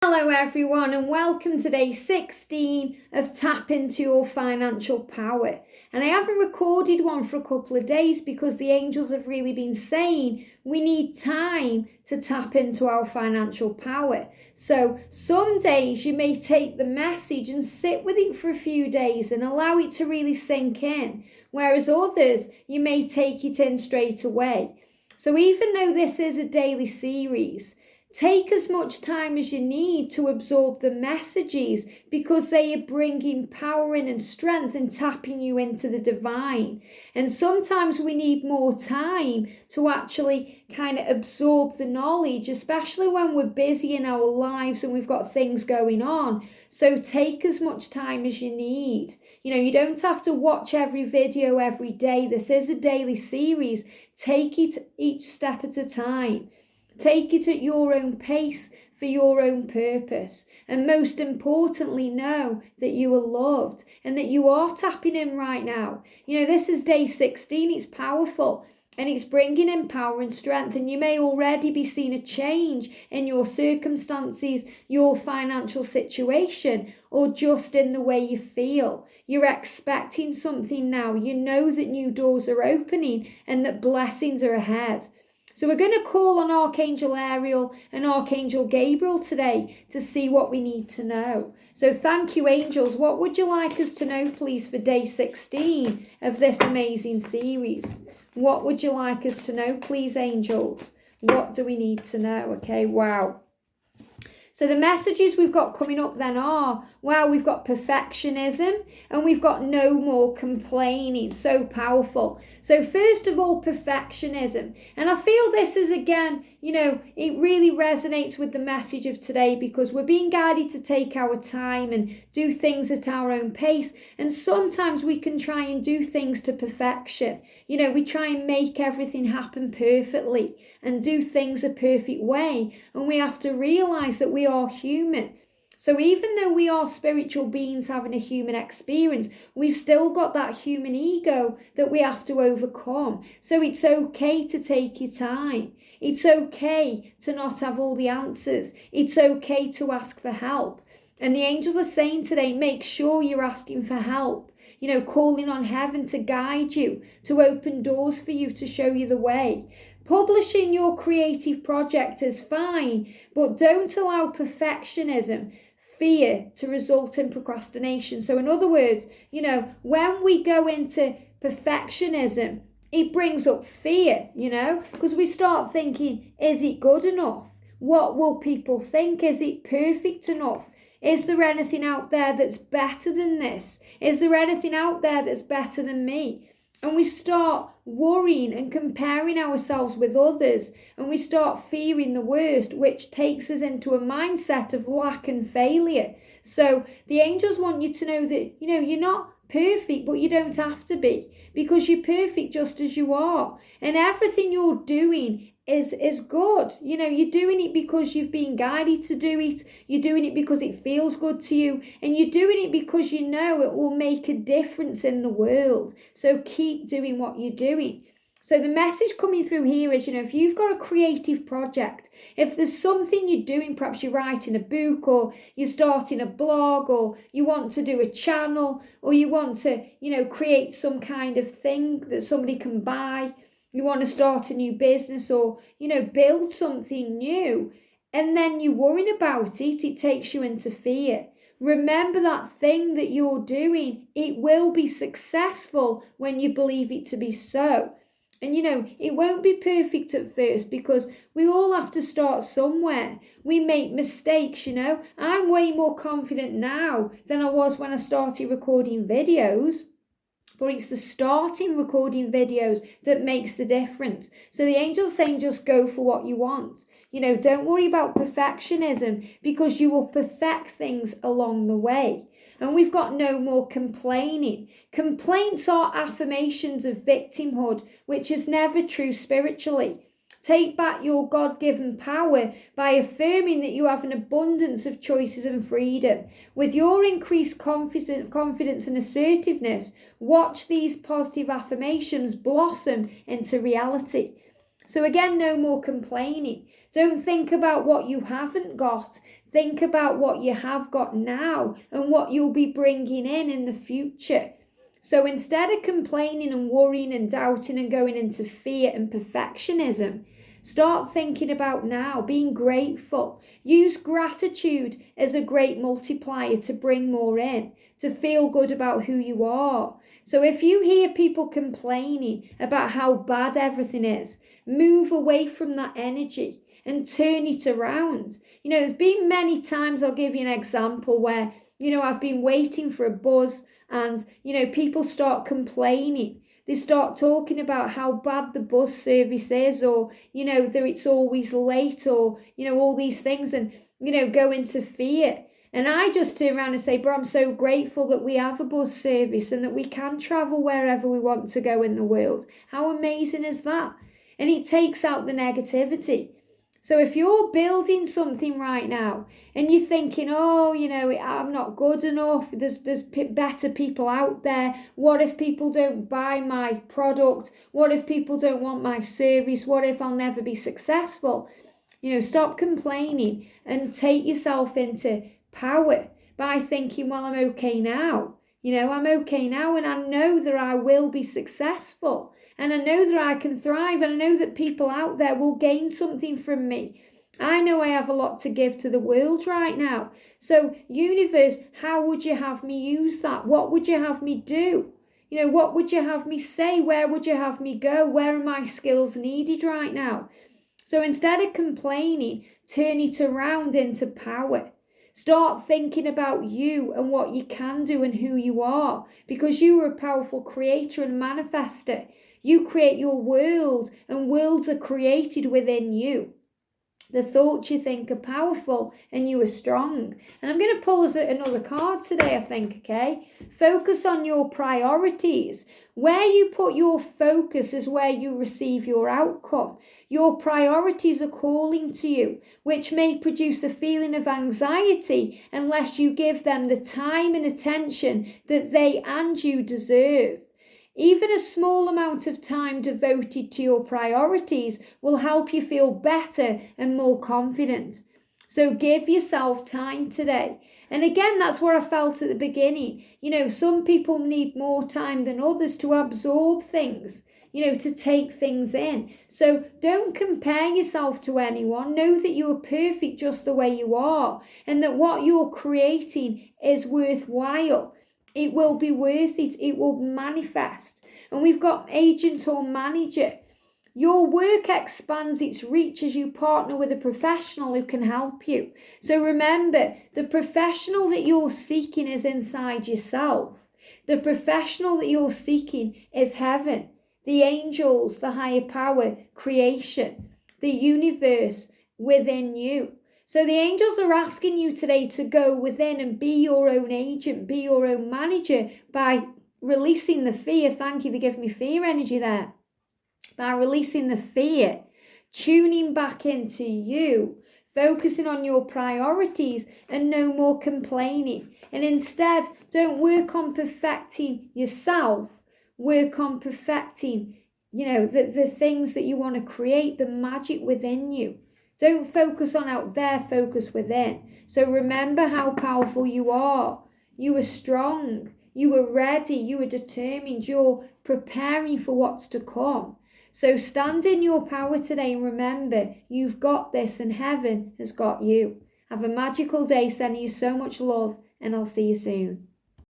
Hello everyone and welcome to day 16 of Tap Into Your Financial Power. And I haven't recorded one for a couple of days because the angels have really been saying we need time to tap into our financial power. So some days you may take the message and sit with it for a few days and allow it to really sink in, whereas others you may take it in straight away. So even though this is a daily series, take as much time as you need to absorb the messages because they are bringing power in and strength and tapping you into the divine. And sometimes we need more time to actually kind of absorb the knowledge, especially when we're busy in our lives and we've got things going on. So take as much time as you need. You don't have to watch every video every day. This is a daily series. Take it each step at a time. Take it at your own pace for your own purpose. And most importantly, know that you are loved and that you are tapping in right now. This is day 16. It's powerful and it's bringing in power and strength. And you may already be seeing a change in your circumstances, your financial situation, or just in the way you feel. You're expecting something now. You know that new doors are opening and that blessings are ahead. So we're going to call on Archangel Ariel and Archangel Gabriel today to see what we need to know. So thank you, angels. What would you like us to know, please, for day 16 of this amazing series? What would you like us to know, please, angels? What do we need to know? Okay, wow. So the messages we've got coming up then are, we've got perfectionism and we've got no more complaining. So powerful. So first of all, perfectionism. And I feel this is, again, it really resonates with the message of today because we're being guided to take our time and do things at our own pace. And sometimes we can try and do things to perfection. We try and make everything happen perfectly and do things a perfect way. And we have to realize that we are human. So even though we are spiritual beings having a human experience, we've still got that human ego that we have to overcome. So it's okay to take your time. It's okay to not have all the answers. It's okay to ask for help. And the angels are saying today, make sure you're asking for help. Calling on heaven to guide you, to open doors for you, to show you the way. Publishing your creative project is fine, but don't allow perfectionism, fear to result in procrastination. So in other words, when we go into perfectionism, it brings up fear, because we start thinking, is it good enough? What will people think? Is it perfect enough? Is there anything out there that's better than this? Is there anything out there that's better than me? And we start worrying and comparing ourselves with others, and we start fearing the worst, which takes us into a mindset of lack and failure. So the angels want you to know that, you're not perfect, but you don't have to be, because you're perfect just as you are. And everything you're doing is good. You're doing it because you've been guided to do it. You're doing it because it feels good to you. And you're doing it because you know it will make a difference in the world. So keep doing what you're doing. So the message coming through here is, if you've got a creative project, if there's something you're doing, perhaps you're writing a book or you're starting a blog or you want to do a channel or you want to, create some kind of thing that somebody can buy. You want to start a new business or, build something new, and then you're worrying about it, it takes you into fear. Remember that thing that you're doing, it will be successful when you believe it to be so. And it won't be perfect at first because we all have to start somewhere. We make mistakes, I'm way more confident now than I was when I started recording videos. But it's the starting recording videos that makes the difference. So the angel's saying just go for what you want. Don't worry about perfectionism because you will perfect things along the way. And we've got no more complaining. Complaints are affirmations of victimhood, which is never true spiritually. Take back your God-given power by affirming that you have an abundance of choices and freedom. With your increased confidence and assertiveness, watch these positive affirmations blossom into reality. So again, no more complaining. Don't think about what you haven't got. Think about what you have got now and what you'll be bringing in the future. So instead of complaining and worrying and doubting and going into fear and perfectionism, start thinking about now, being grateful. Use gratitude as a great multiplier to bring more in, to feel good about who you are. So if you hear people complaining about how bad everything is, move away from that energy and turn it around. There's been many times, I'll give you an example where, I've been waiting for a bus and, people start complaining. They start talking about how bad the bus service is, or, that it's always late, or, all these things, and, go into fear. And I just turn around and say, bro, I'm so grateful that we have a bus service and that we can travel wherever we want to go in the world. How amazing is that? And it takes out the negativity. So if you're building something right now and you're thinking, oh, I'm not good enough, there's better people out there, what if people don't buy my product, what if people don't want my service, what if I'll never be successful? Stop complaining and take yourself into power by thinking, well, I'm okay now. I'm okay now, and I know that I will be successful. And I know that I can thrive, and I know that people out there will gain something from me. I know I have a lot to give to the world right now. So, universe, how would you have me use that? What would you have me do? What would you have me say? Where would you have me go? Where are my skills needed right now? So instead of complaining, turn it around into power. Start thinking about you and what you can do and who you are, because you are a powerful creator and manifester. You create your world, and worlds are created within you. The thoughts you think are powerful, and you are strong. And I'm going to pull us another card today, I think, okay? Focus on your priorities. Where you put your focus is where you receive your outcome. Your priorities are calling to you, which may produce a feeling of anxiety unless you give them the time and attention that they and you deserve. Even a small amount of time devoted to your priorities will help you feel better and more confident. So give yourself time today. And again, that's what I felt at the beginning. Some people need more time than others to absorb things, to take things in. So don't compare yourself to anyone. Know that you are perfect just the way you are, and that what you're creating is worthwhile. It will be worth it. It will manifest. And we've got agent or manager. Your work expands its reach as you partner with a professional who can help you. So remember, the professional that you're seeking is inside yourself. The professional that you're seeking is heaven, the angels, the higher power, creation, the universe within you. So the angels are asking you today to go within and be your own agent, be your own manager by releasing the fear. Thank you, they give me fear energy there. By releasing the fear, tuning back into you, focusing on your priorities, and no more complaining. And instead, don't work on perfecting yourself. Work on perfecting, the things that you want to create, the magic within you. Don't focus on out there, focus within. So remember how powerful you are. You are strong. You are ready. You are determined. You're preparing for what's to come. So stand in your power today and remember, you've got this and heaven has got you. Have a magical day, sending you so much love, and I'll see you soon.